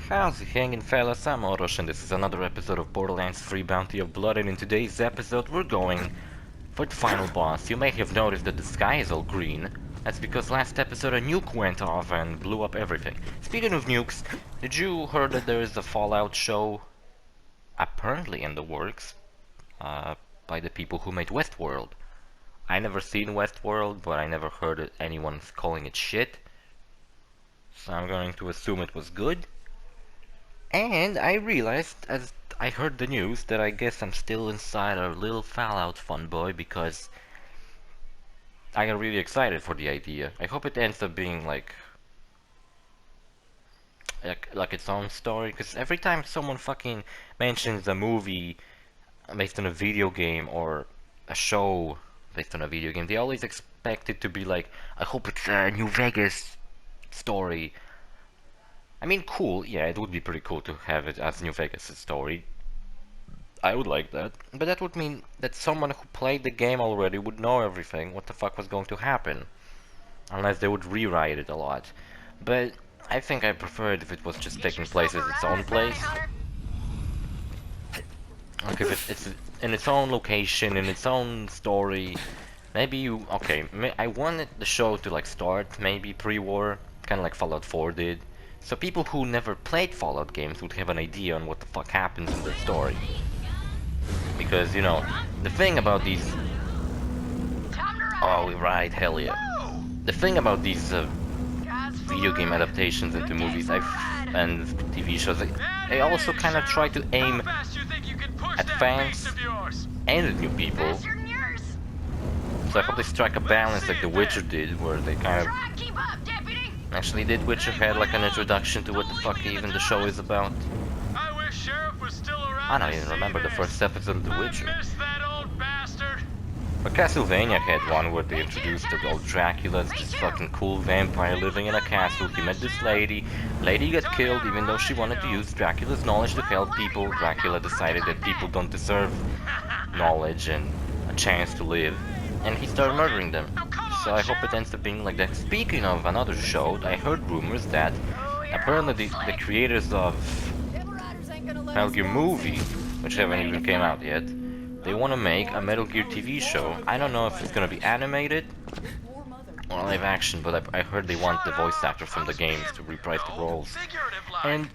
How's it hanging, fellas? I'm OrosZ and this is another episode of Borderlands 3 Bounty of Blood, and in today's episode we're going for the final boss. You may have noticed that the sky is all green. That's because last episode a nuke went off and blew up everything. Speaking of nukes, did you heard that there is a Fallout show apparently in the works by the people who made Westworld? I never seen Westworld, but I never heard anyone calling it shit. So I'm going to assume it was good. And I realized, as I heard the news, that I guess I'm still inside a little Fallout fanboy because I got really excited for the idea. I hope it ends up being like its own story, because every time someone fucking mentions a movie based on a video game or a show based on a video game, they always expect it to be like, I hope it's a New Vegas story. I mean, cool, yeah, it would be pretty cool to have it as New Vegas' story. I would like that. But that would mean that someone who played the game already would know everything, what the fuck was going to happen. Unless they would rewrite it a lot. But I think I prefer it if it was just taking place as its own place. Like if it's in its own location, in its own story. Maybe you... Okay, I wanted the show to like start maybe pre-war, kind of like Fallout 4 did. So people who never played Fallout games would have an idea on what the fuck happens in the story. Because, you know, the thing about these... Oh, right, hell yeah. The thing about these video game adaptations into movies and TV shows, they also kind of try to aim at fans and at new people. So I hope they strike a balance like The Witcher did, where they kind of... Actually, did Witcher had like an introduction to what the fuck even the show is about? I don't even remember the first episode of The Witcher. But Castlevania had one where they introduced the old Dracula as this fucking cool vampire living in a castle. He met this lady. Lady got killed even though she wanted to use Dracula's knowledge to help people. Dracula decided that people don't deserve knowledge and a chance to live, and he started murdering them. So I hope it ends up being like that. Speaking of another show, I heard rumors that apparently the creators of Metal Gear movie, which haven't even came out yet, they want to make a Metal Gear TV show. I don't know if it's gonna be animated or live action, but I heard they want the voice actor from the games to reprise the roles. And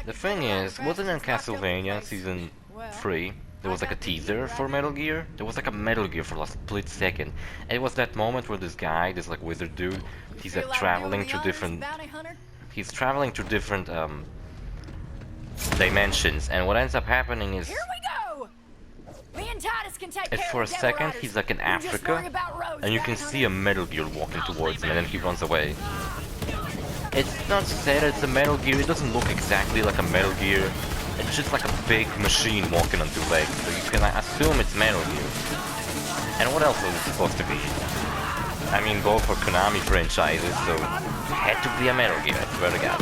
the thing is, wasn't in Castlevania Season 3, there was like a teaser for Metal Gear? There was like a Metal Gear for a split second. And it was that moment where this guy, this like wizard dude, he's like traveling through different... He's traveling through different dimensions, and what ends up happening is... If for a second he's like in Africa, and you can see a Metal Gear walking towards him, and then he runs away. It's not said it's a Metal Gear, it doesn't look exactly like a Metal Gear. It's just like a big machine walking on two legs, so you can assume it's Metal Gear. And what else was it supposed to be? I mean, both are Konami franchises, so it had to be a Metal Gear, I swear to God.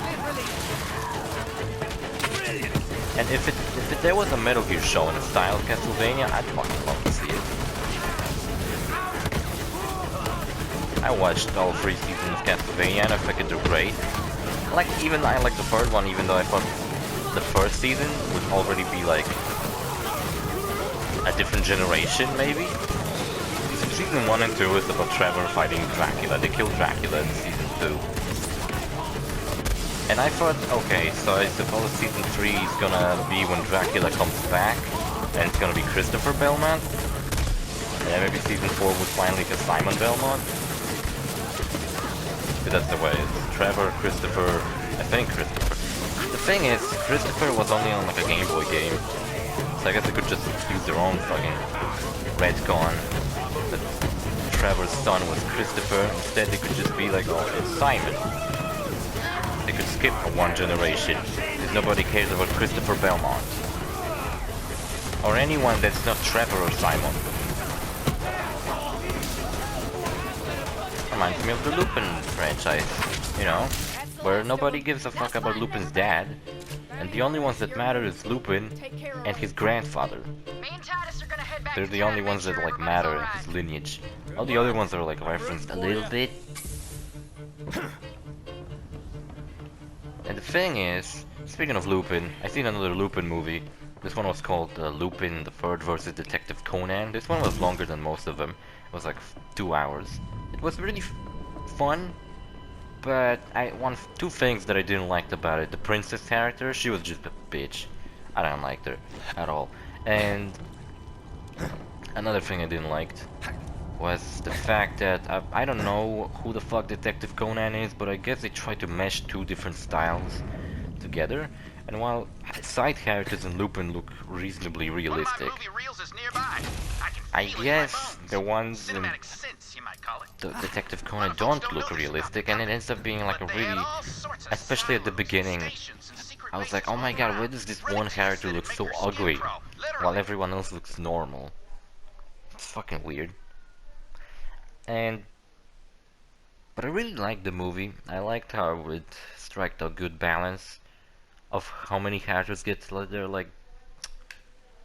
And if there was a Metal Gear show in the style of Castlevania, I'd fucking love to see it. I watched all 3 seasons of Castlevania and I think they're great. I like the third one, even though I thought the first season would already be like a different generation, maybe? Season 1 and 2 is about Trevor fighting Dracula. They killed Dracula in season 2. And I thought, okay, so I suppose season 3 is gonna be when Dracula comes back, and it's gonna be Christopher Belmont. Yeah, maybe season 4 would finally get Simon Belmont. But that's the way, it's Trevor, Christopher, I think Christopher. The thing is, Christopher was only on like a Game Boy game, so I guess they could just use their own fucking retcon. But Trevor's son was Christopher, instead they could just be like, oh, it's Simon. They could skip one generation, because nobody cares about Christopher Belmont. Or anyone that's not Trevor or Simon. Reminds me of the Lupin franchise, you know, where nobody gives a fuck about Lupin's dad, and the only ones that matter is Lupin and his grandfather. They're the only ones that like matter in his lineage. All the other ones are like referenced a little bit. And the thing is, speaking of Lupin, I seen another Lupin movie. This one was called Lupin the Third versus Detective Conan. This one was longer than most of them. It was like 2 hours. It was really fun, but two things that I didn't like about it. The princess character, she was just a bitch. I don't like her at all. And another thing I didn't like was the fact that I don't know who the fuck Detective Conan is, but I guess they tried to mesh two different styles together. And while side characters in Lupin look reasonably realistic, I guess the ones in the Detective Conan don't look realistic, and it ends up being like a really, especially at the beginning, I was like, oh my god, why does this one character look so ugly while everyone else looks normal? It's fucking weird. But I really liked the movie. I liked how it struck a good balance of how many characters get their like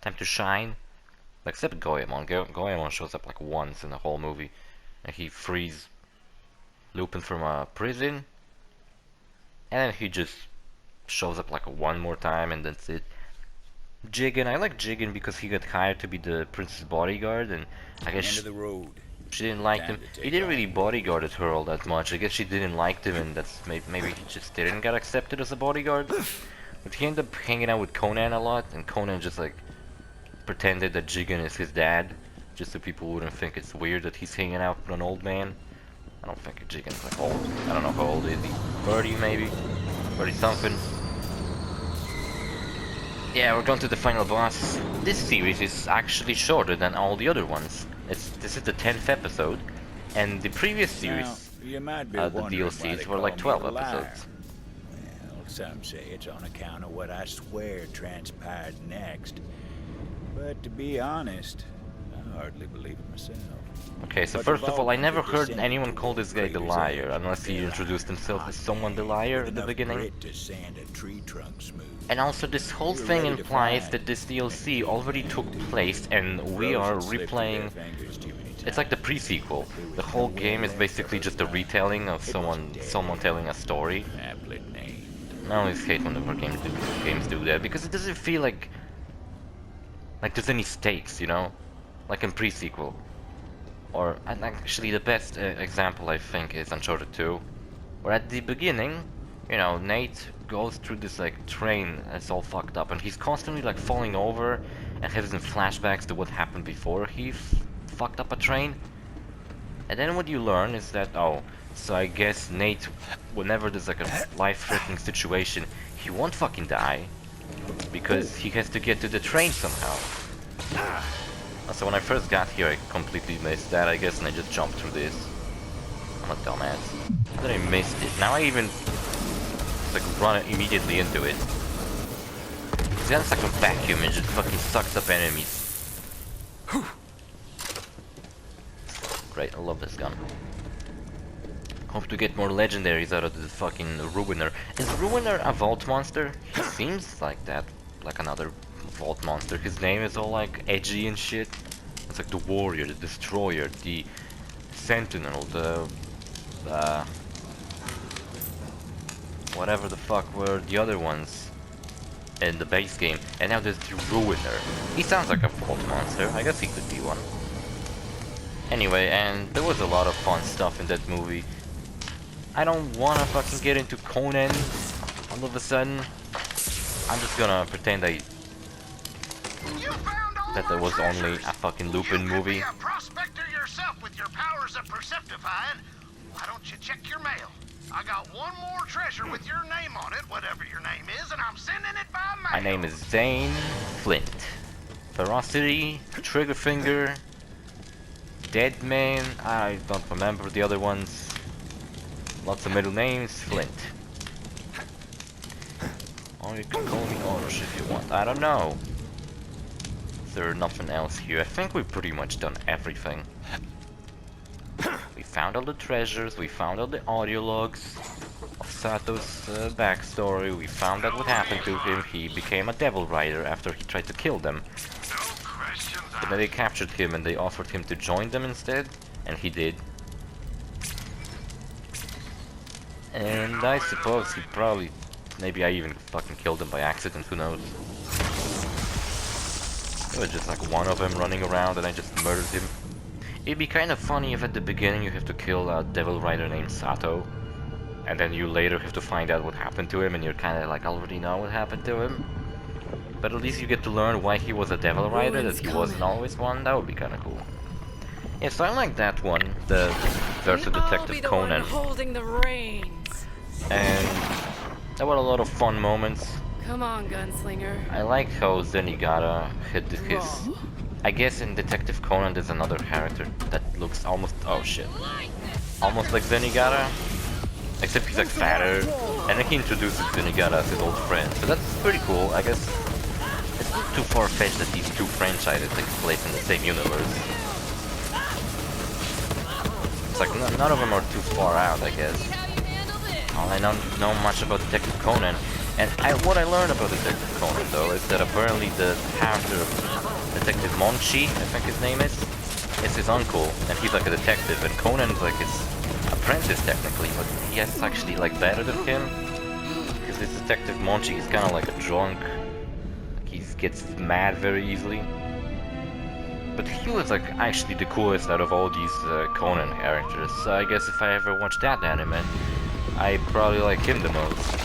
time to shine. Like, except Goemon. Goemon shows up like once in the whole movie, and he frees Lupin from a prison, and then he just shows up like one more time, and that's it. Jigen, I like Jigen because he got hired to be the princess bodyguard, and I guess she didn't like him. He didn't really bodyguarded her all that much. I guess she didn't like him, and that's maybe he just didn't get accepted as a bodyguard. But he ended up hanging out with Conan a lot, and Conan just like pretended that Jigen is his dad, just so people wouldn't think it's weird that he's hanging out with an old man. I don't think Jigen's like old. I don't know how old is he. 30 maybe? 30 something. Yeah, we're going to the final boss. This series is actually shorter than all the other ones. This is the 10th episode, and the previous series, the DLCs were like 12 episodes. Well, some say it's on account of what I swear transpired next. But to be honest, I hardly believe it myself. Okay, so first of all, I never heard anyone call this guy the Liar, unless he introduced himself as someone the Liar at the beginning. And also, this whole thing implies that this DLC already took place and we are replaying. It's like the pre-sequel. The whole game is basically just a retelling of someone telling a story. I always hate whenever games do that, because it doesn't feel like there's any stakes, you know? Like in pre-sequel. Or, and actually the best example I think is Uncharted 2, where at the beginning, you know, Nate goes through this like train that's all fucked up, and he's constantly like falling over and having flashbacks to what happened before he fucked up a train. And then what you learn is that, oh, so I guess Nate, whenever there's like a life-threatening situation, he won't fucking die, because he has to get to the train somehow. So when I first got here, I completely missed that, I guess, and I just jumped through this. I'm a dumbass. How did I miss it? Now I even like run immediately into it. It's like a vacuum, it just fucking sucks up enemies. Great, I love this gun. Hope to get more legendaries out of the fucking Ruiner. Is Ruiner a vault monster? He seems like that, like another vault monster. His name is all like edgy and shit. It's like the warrior, the destroyer, the sentinel, the whatever the fuck were the other ones in the base game. And now there's the Ruiner. He sounds like a vault monster. I guess he could be one. Anyway, and there was a lot of fun stuff in that movie. I don't wanna fucking get into Conan all of a sudden. I'm just gonna pretend that there was only a fucking Lupin movie. You could be a prospector yourself with your powers of perceptifying. Why don't you check your mail? I got one more treasure with your name on it, whatever your name is, and I'm sending it by mail. My name is Zane Flint. Ferocity, Triggerfinger, Deadman, I don't remember the other ones. Lots of middle names, Flint. Or you can call me OrosZ if you want, I don't know. Is there nothing else here? I think we've pretty much done everything. We found all the treasures, we found all the audio logs of Sato's backstory, we found out what happened to him. He became a devil rider after he tried to kill them. But then they captured him and they offered him to join them instead, and he did. And I suppose he probably Maybe I even fucking killed him by accident, who knows. It was just like one of them running around and I just murdered him. It'd be kind of funny if at the beginning you have to kill a devil rider named Sato, and then you later have to find out what happened to him and you're kind of like already know what happened to him. But at least you get to learn why he was a devil rider, that he wasn't always one. That would be kind of cool. Yeah, so I like that one, the versus Detective Conan. Holding the reins. And there were a lot of fun moments. Come on, gunslinger. I like how Zenigata hit his... I guess in Detective Conan there's another character that looks almost... oh shit. Almost like Zenigata. Except he's like fatter. And then he introduces Zenigata as his old friend. So that's pretty cool. I guess it's not too far-fetched that these two franchises take place in the same universe. It's like none of them are too far out, I guess. I don't know much about Detective Conan. And what I learned about Detective Conan, though, is that apparently the character of Detective Monchi, I think his name is his uncle, and he's like a detective, and Conan's like his apprentice technically, but he is actually like better than him, because this Detective Monchi is kind of like a drunk, like he gets mad very easily. But he was like actually the coolest out of all these Conan characters, so I guess if I ever watch that anime, I probably like him the most.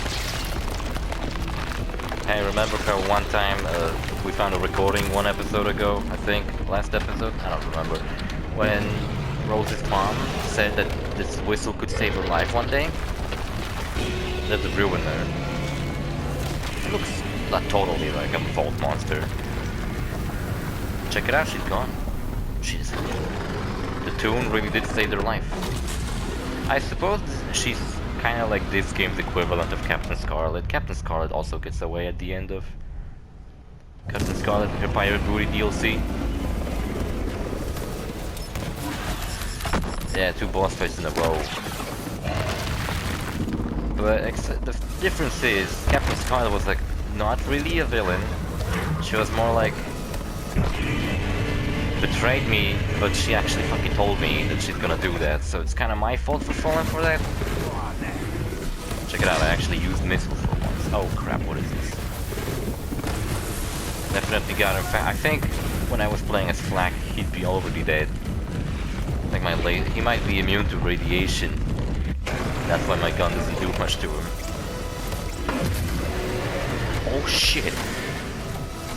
I remember how one time we found a recording one episode ago, I think, last episode, I don't remember, when Rose's mom said that this whistle could save her life one day. That's the Ruinerer. It looks not totally like a vault monster. Check it out, she's gone. She's... the tune really did save their life. I suppose she's kind of like this game's equivalent of Captain Scarlet. Captain Scarlet also gets away at the end of Captain Scarlet and her Pirate Booty DLC. Yeah, 2 boss fights in a row. But the difference is, Captain Scarlet was like not really a villain. She was more like betrayed me, but she actually fucking told me that she's gonna do that. So it's kind of my fault for falling for that. Check it out, I actually used missiles for once. Oh crap, what is this? Definitely got him. I think when I was playing as Flak, he'd be already dead. Like he might be immune to radiation. That's why my gun doesn't do much to him. Oh shit!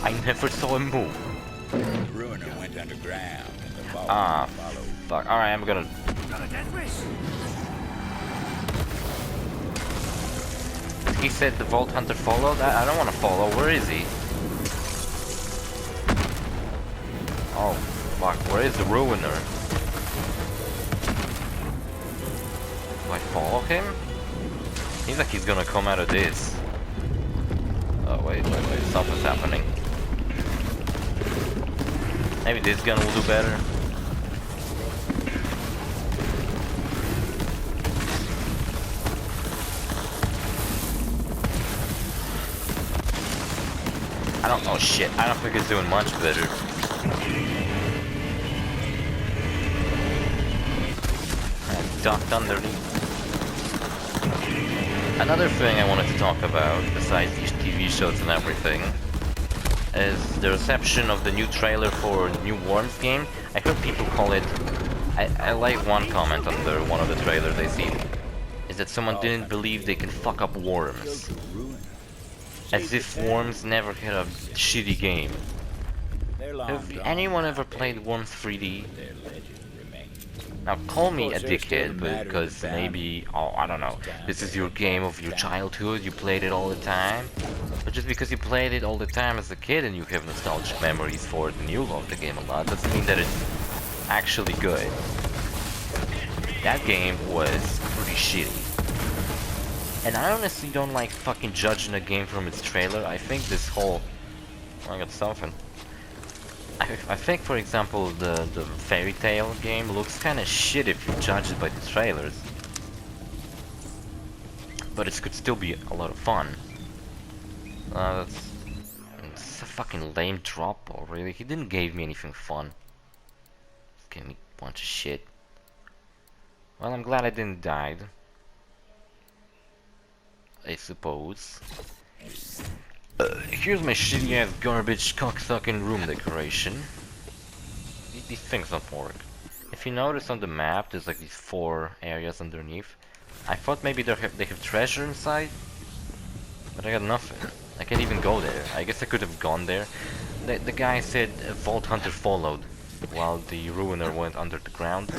I never saw him move. The Ruiner went underground and the Vault followed. Fuck. Alright, I'm gonna... He said the Vault Hunter followed? I don't want to follow. Where is he? Oh, fuck. Where is the Ruiner? Do I follow him? Seems like he's gonna come out of this. Oh, wait. Something's happening. Maybe this gun will do better. Oh shit, I don't think it's doing much better. I ducked underneath. Another thing I wanted to talk about, besides these TV shows and everything, is the reception of the new trailer for the new Worms game. I heard people call it... I like one comment under one of the trailers I seen, is that someone didn't believe they can fuck up Worms. As if Worms never had a shitty game. Have anyone ever played Worms 3D? Now call me a dickhead, because maybe, oh I don't know, this is your game of your childhood, you played it all the time. But just because you played it all the time as a kid and you have nostalgic memories for it and you love the game a lot, doesn't mean that it's actually good. That game was pretty shitty. And I honestly don't like fucking judging a game from its trailer. I think this whole... oh, I got something. I think, for example, the Fairy Tail game looks kinda shit if you judge it by the trailers. But it could still be a lot of fun. It's a fucking lame drop, oh really? He didn't give me anything fun. Just gave me a bunch of shit. Well, I'm glad I didn't die. I suppose. Here's my shitty ass garbage cocksucking room decoration. These things don't work. If you notice on the map, there's like these 4 areas underneath. I thought maybe they have treasure inside, but I got nothing. I can't even go there. I guess I could have gone there. The guy said a Vault Hunter followed while the Ruiner went under the ground.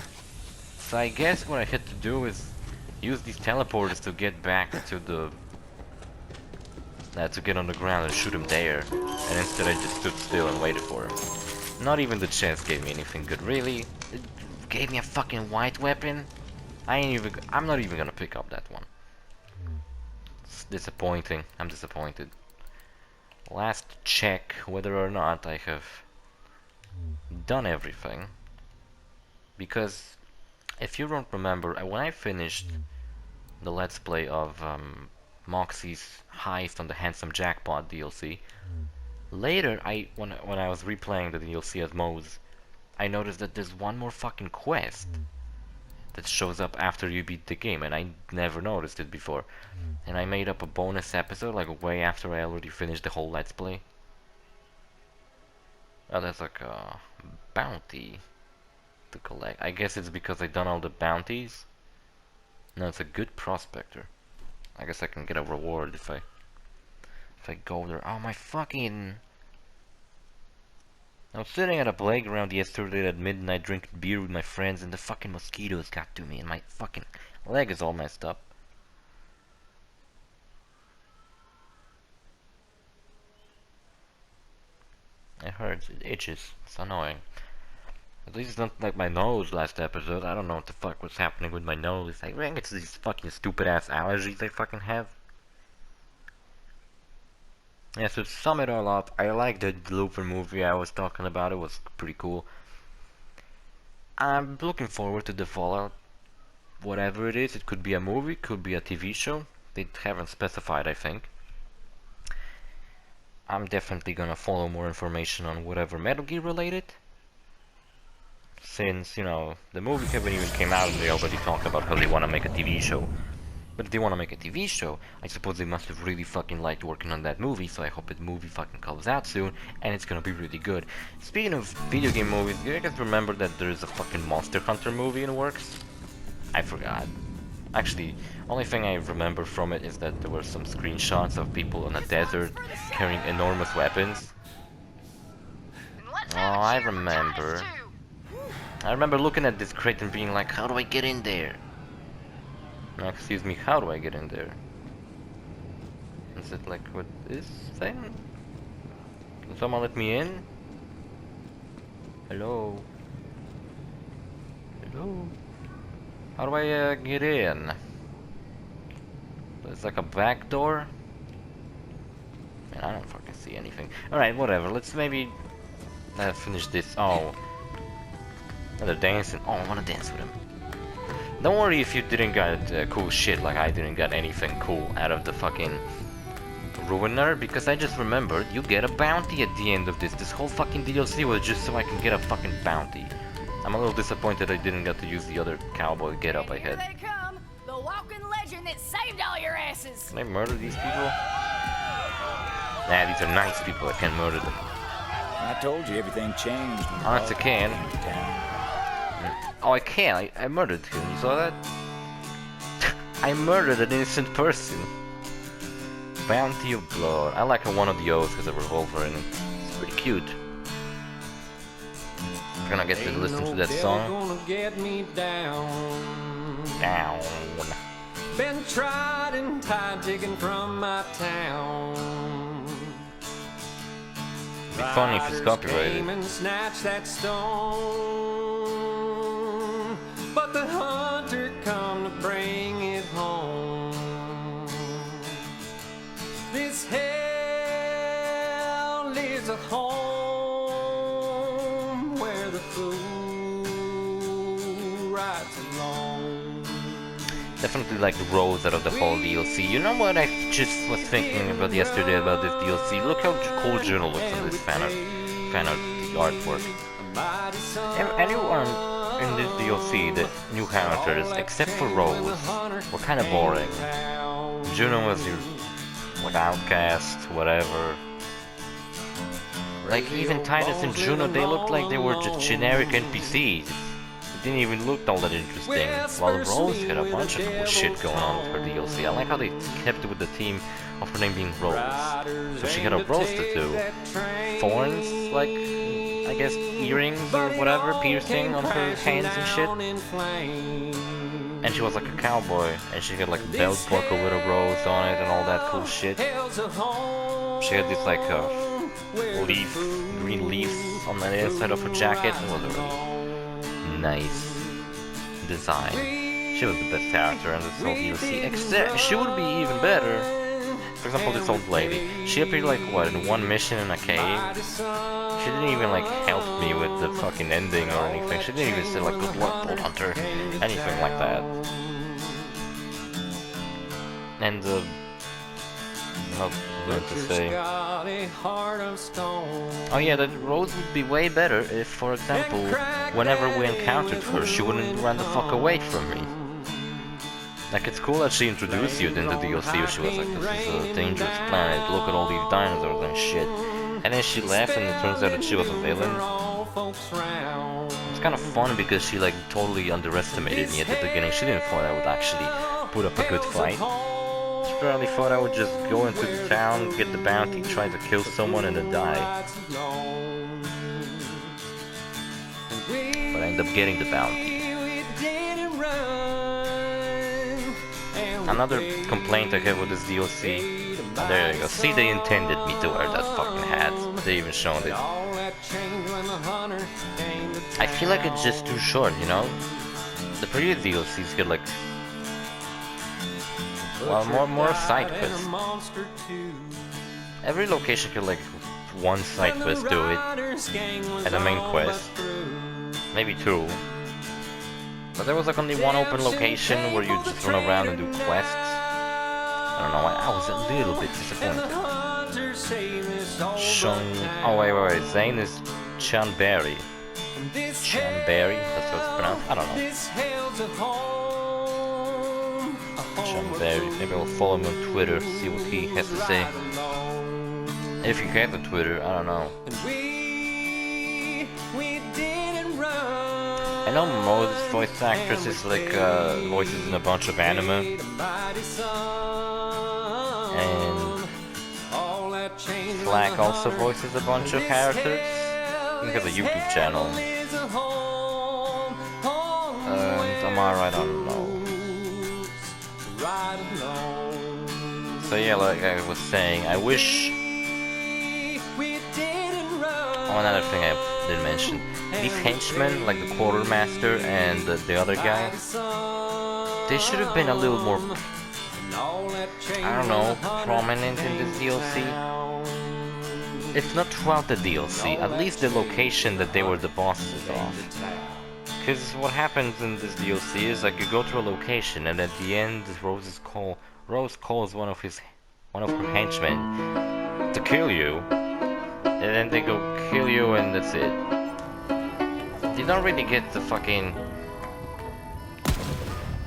So I guess what I had to do is use these teleporters to get back to the... to get on the ground and shoot him there. And instead I just stood still and waited for him. Not even the chance gave me anything good, really. It gave me a fucking white weapon. I'm not even gonna pick up that one. It's disappointing. I'm disappointed. Last check whether or not I have done everything. Because if you don't remember, when I finished the Let's Play of Moxie's Heist on the Handsome Jackpot DLC, later when I was replaying the DLC as Moze, I noticed that there's one more fucking quest that shows up after you beat the game, and I never noticed it before. And I made up a bonus episode, like way after I already finished the whole Let's Play. Oh, that's like a bounty to collect. I guess it's because I've done all the bounties. No, it's a good prospector. I guess I can get a reward if I go there. Oh my fucking... I was sitting at a playground yesterday at midnight drinking beer with my friends, and the fucking mosquitoes got to me and my fucking leg is all messed up. It hurts, it itches, it's annoying. At least it's not like my nose last episode. I don't know what the fuck was happening with my nose. I think it's these fucking stupid ass allergies I fucking have. Yeah, so to sum it all up, I like the Looper movie I was talking about. It was pretty cool. I'm looking forward to the Fallout. Whatever it is, it could be a movie, could be a TV show. They haven't specified, I think. I'm definitely gonna follow more information on whatever Metal Gear related. Since, you know, the movie haven't even came out and they already talked about how they want to make a TV show. But if they want to make a TV show, I suppose they must have really fucking liked working on that movie, so I hope that movie fucking comes out soon, and it's gonna be really good. Speaking of video game movies, do you guys remember that there is a fucking Monster Hunter movie in works? I forgot. Actually, only thing I remember from it is that there were some screenshots of people in a desert carrying enormous weapons. Oh, I remember. I remember looking at this crate and being like, how do I get in there? No, excuse me, how do I get in there? Is it like with this thing? Can someone let me in? Hello? Hello? How do I get in? There's like a back door? Man, I don't fucking see anything. Alright, whatever, let's maybe finish this. Oh. They're dancing. Oh, I wanna dance with him. Don't worry if you didn't get cool shit like I didn't get anything cool out of the fucking Ruiner, because I just remembered you get a bounty at the end of this. This whole fucking DLC was just so I can get a fucking bounty. I'm a little disappointed I didn't get to use the other cowboy getup I Here had. they come, the walking legend that saved all your asses. Can I murder these people? Nah, these are nice people. I can't murder them. I told you everything changed. Oh, yes, I can. Oh, I can. I murdered him. You saw that? I murdered an innocent person. Bounty of blood. I like how one of the O's has a revolver in it. It's pretty cute. Gonna get to listen to that song. Gonna get me down. Down. Been tried and tied, taken from my town. It'd be funny if it's copyrighted. Came and snatched that stone, but the hunter come to bring it home. This hell is a home where the fool rides alone. Definitely like the rose out of the whole DLC. You know what I just was thinking about yesterday about this DLC? Look how cool Journal looks in this fan art artwork. Anyone in this DLC, the new characters, except for Rose, were kind of boring. Juno was your like outcast, whatever. Like even Titus and Juno, they looked like they were just generic NPCs. It didn't even look all that interesting. While Rose had a bunch of cool shit going on with her DLC. I like how they kept it with the theme of her name being Rose. So she had a rose tattoo, thorns, like I guess earrings or whatever, piercing on her hands and shit. And she was like a cowboy, and she had like a belt buckle with a rose on it and all that cool shit. She had this like green leaves on the inside of her jacket. It was a really nice design. She was the best character in this whole DLC, except she would be even better. For example, this old lady. She appeared like, what, in one mission in a cave? She didn't even like help me with the fucking ending or anything. She didn't even say like, good luck, Bolt Hunter, anything like that. And not going to say. Oh yeah, that Rose would be way better if, for example, whenever we encountered her, she wouldn't run the fuck away from me. Like, it's cool that she introduced you into the DLC. She was like, this is a dangerous planet, look at all these dinosaurs and shit. And then she left and it turns out that she was a villain. It's kind of fun because she like totally underestimated me at the beginning. She didn't thought I would actually put up a good fight. She probably thought I would just go into the town, get the bounty, try to kill someone and then die. But I end up getting the bounty. Another complaint I have with this DLC. Oh, there you go. See, they intended me to wear that fucking hat. They even showed it. I feel like it's just too short, you know? The previous DLCs get like... well, more side quests. Every location could like one side quest do it. And a main quest. Maybe two. But there was like only one open location where you just run around and do quests. I don't know, I was a little bit disappointed. Oh wait, Zane is Chanberry. Chanberry, that's how it's pronounced, I don't know. Chanberry, maybe I'll follow him on Twitter, see what he has to say. If you have a Twitter, I don't know. I know most voice actresses like voices in a bunch of anime, and Flack also voices a bunch of characters. He has a YouTube channel, and Amara, I don't know. So yeah, like I was saying, I wish. Oh, another thing I didn't mention. These henchmen, like the quartermaster and the other guy, they should have been a little more, I don't know, prominent in this DLC. If not throughout the DLC, at least the location that they were the bosses of. Because what happens in this DLC is like you go to a location and at the end Rose calls one of her henchmen to kill you. And then they go kill you and that's it. They don't really get the fucking...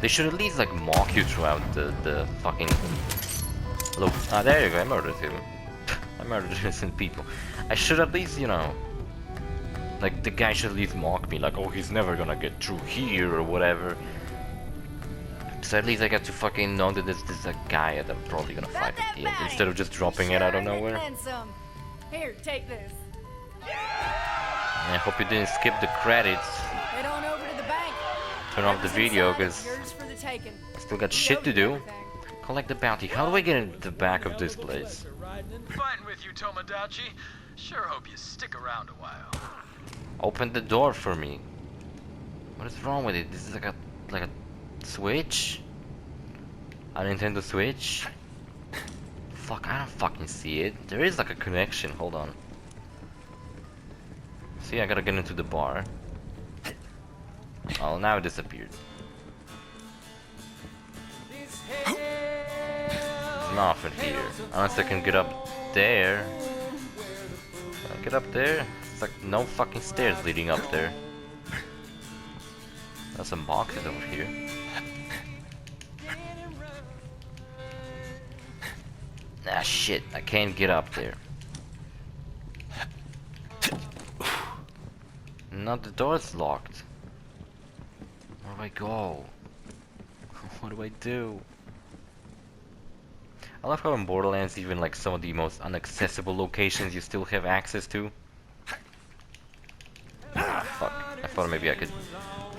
They should at least like mock you throughout the fucking... Look, there you go, I murdered him. I murdered innocent people. I should at least, you know... Like the guy should at least mock me, like, oh, he's never gonna get through here or whatever. So at least I got to fucking know that this is a guy that I'm probably gonna fight at the end, instead of just dropping it out of nowhere. Here, take this. I hope you didn't skip the credits. Head on over to the bank. Turn off the video, because Yours for the taking. I still got shit to do. Collect the bounty. How do I get into the back of this place? Fine with you, Tomodachi. Sure hope you stick around a while. Open the door for me. What is wrong with it? This is like a Switch? A Nintendo Switch? Fuck, I don't fucking see it. There is like a connection, hold on. See, I gotta get into the bar. Oh, now it disappeared. There's nothing here. Unless I can get up there. Can I get up there? It's like no fucking stairs leading up there. There's some boxes over here. Ah shit, I can't get up there. Now the door's locked. Where do I go? What do I do? I love how in Borderlands even like some of the most inaccessible locations you still have access to. Fuck, I thought maybe I could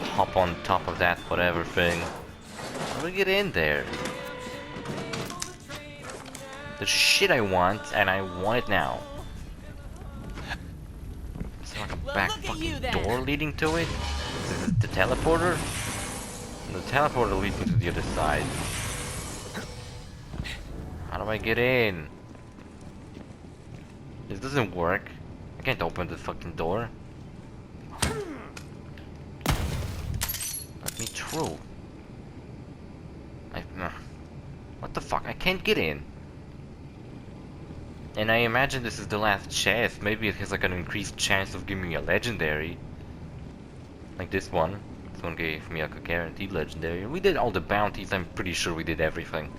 hop on top of that whatever thing. How do I get in there? The shit I want, and I want it now. Is there like a back fucking door leading to it? Is it the teleporter? The teleporter leads me to the other side. How do I get in? This doesn't work. I can't open the fucking door. Let me through. What the fuck? I can't get in. And I imagine this is the last chest. Maybe it has like an increased chance of giving me a legendary. Like this one. This one gave me like a guaranteed legendary. We did all the bounties. I'm pretty sure we did everything.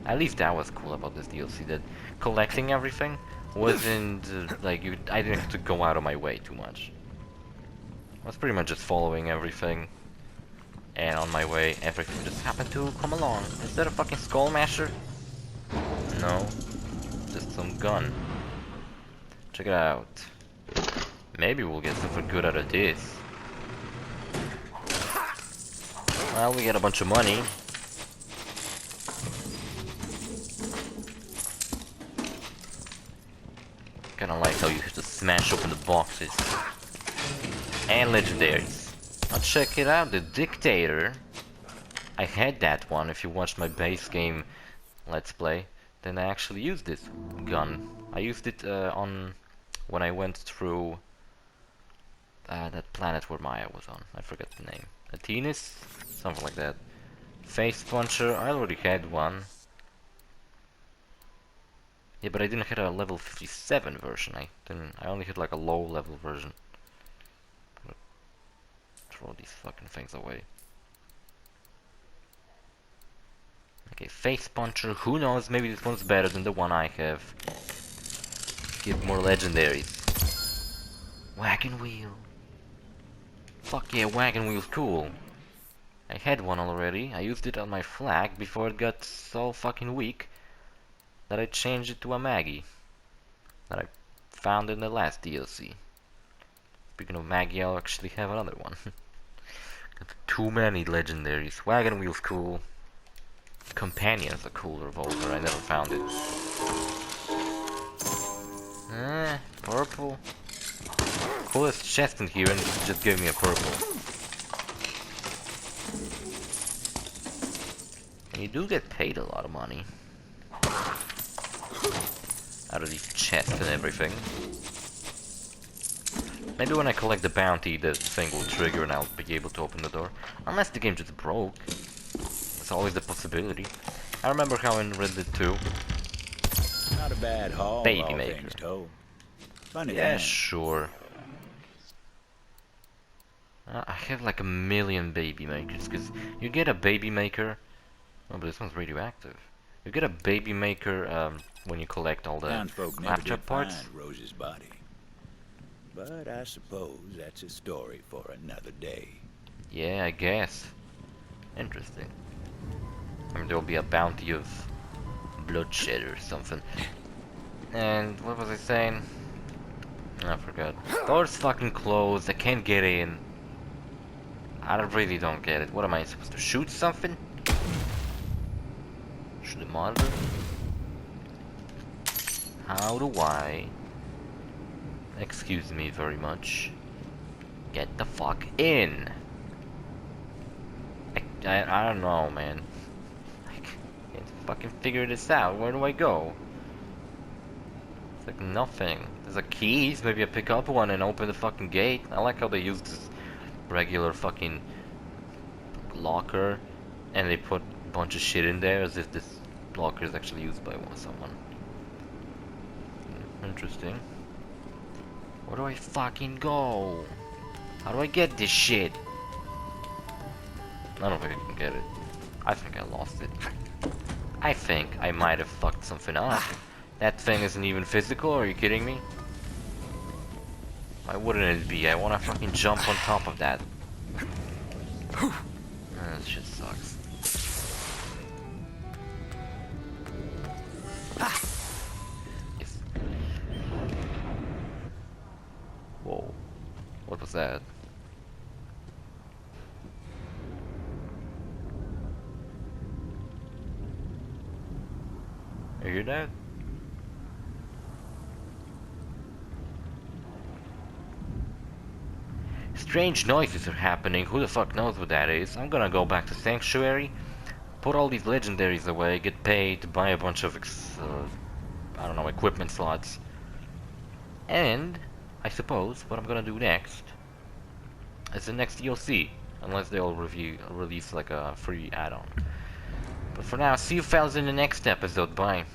At least that was cool about this DLC. That collecting everything wasn't like I didn't have to go out of my way too much. I was pretty much just following everything. And on my way, everything just happened to come along. Is that a fucking skull masher? No. Just some gun. Check it out. Maybe we'll get something good out of this. Well, we get a bunch of money. Kinda like how you have to smash open the boxes. And legendaries. I'll check it out, the Dictator. I had that one. If you watched my base game Let's Play, then I actually used this gun. I used it on when I went through that planet where Maya was on. I forget the name. Athenis? Something like that. Face Puncher, I already had one. Yeah, but I didn't have a level 57 version. I only had like a low level version. Throw these fucking things away. Okay, Face Puncher, who knows, maybe this one's better than the one I have. Give more legendaries. Wagon Wheel. Fuck yeah, Wagon Wheel's cool. I had one already, I used it on my flag before it got so fucking weak that I changed it to a Maggie. That I found in the last DLC. Speaking of Maggie, I'll actually have another one. Got too many legendaries. Wagon Wheel's cool. Companion's a cool revolver, I never found it. Purple. Coolest chest in here and just gave me a purple. And you do get paid a lot of money. Out of these chests and everything. Maybe when I collect the bounty, the thing will trigger and I'll be able to open the door. Unless the game just broke. It's always the possibility. I remember how in Red Dead 2... Not a bad haul, Baby all maker. things told. Funny Yeah, that. sure. I have like a million baby makers, because you get a baby maker... Oh, but this one's radioactive. You get a baby maker when you collect all the Townsfolk never claptrap did parts. find Rose's body. But I suppose that's a story for another day. Yeah, I guess. Interesting. I mean, there'll be a bounty of bloodshed or something. And what was I saying? I forgot. Door's fucking closed. I can't get in. I really don't get it. What am I supposed to shoot something? Shoot the monitor? How do I? Excuse me very much. Get the fuck in. I don't know, man. I can't fucking figure this out. Where do I go? It's like nothing. There's a keys. Maybe I pick up one and open the fucking gate. I like how they use this regular fucking locker and they put a bunch of shit in there as if this locker is actually used by someone. Interesting. Where do I fucking go? How do I get this shit? I don't think I can get it. I think I lost it. I think I might have fucked something up. That thing isn't even physical, are you kidding me? Why wouldn't it be? I wanna fucking jump on top of that. That shit sucks. Yes. Whoa. What was that? You hear that? Strange noises are happening. Who the fuck knows what that is? I'm gonna go back to Sanctuary, put all these legendaries away, get paid to buy a bunch of I don't know, equipment slots. And I suppose what I'm gonna do next is the next DLC, unless they'll release like a free add-on. But for now, see you fellas in the next episode. Bye.